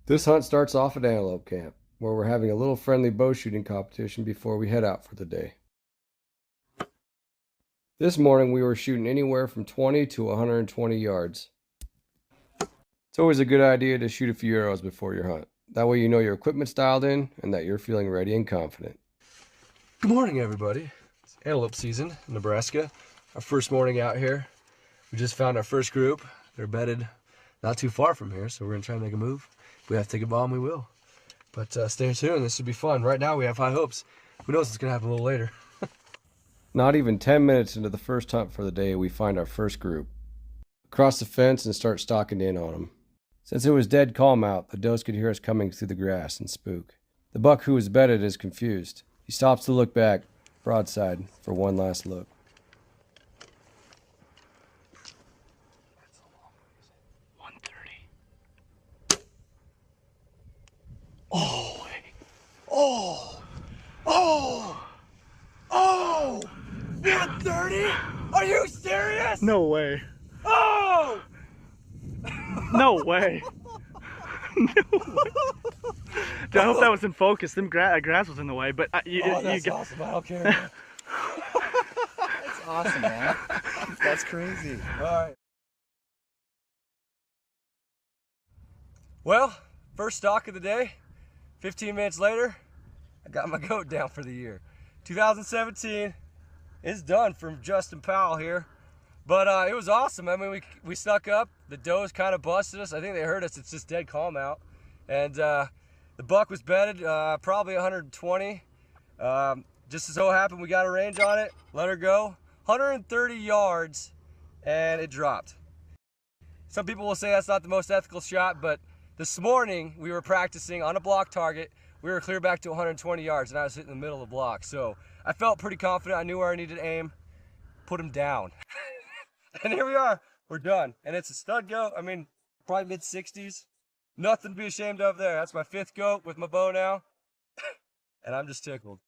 This hunt starts off at Antelope Camp, where we're having a little friendly bow shooting competition before we head out for the day. This morning we were shooting anywhere from 20 to 120 yards. It's always a good idea to shoot a few arrows before your hunt. That way you know your equipment's dialed in and that you're feeling ready and confident. Good morning, everybody. It's antelope season in Nebraska. Our first morning out here. We just found our first group. They're bedded not too far from here, so we're gonna try and make a move. If we have to take a bomb, we will. But stay tuned, this should be fun. Right now we have high hopes. Who knows what's gonna happen a little later. Not even 10 minutes into the first hunt for the day, we find our first group. Cross the fence and start stalking in on them. Since it was dead calm out, the does could hear us coming through the grass and spook. The buck who was bedded is confused. He stops to look back, broadside, for one last look. Oh, oh, oh, oh, 130? Are you serious? No way. Oh! No way. No way. Dude, I hope that was in focus. Them grass was in the way, but that's awesome. I don't care. That's awesome, man. That's crazy. All right. Well, first stalk of the day. 15 minutes later, I got my goat down for the year. 2017 is done from Justin Powell here. But it was awesome. I mean, we snuck up. The does kind of busted us. I think they heard us. It's just dead calm out. And the buck was bedded, probably 120. Just as so happened, we got a range on it, let her go. 130 yards, and it dropped. Some people will say that's not the most ethical shot, but this morning, we were practicing on a block target. We were clear back to 120 yards, and I was hitting the middle of the block. So I felt pretty confident. I knew where I needed to aim. Put him down. And here we are. We're done. And it's a stud goat. I mean, probably mid-60s. Nothing to be ashamed of there. That's my 5th goat with my bow now. And I'm just tickled.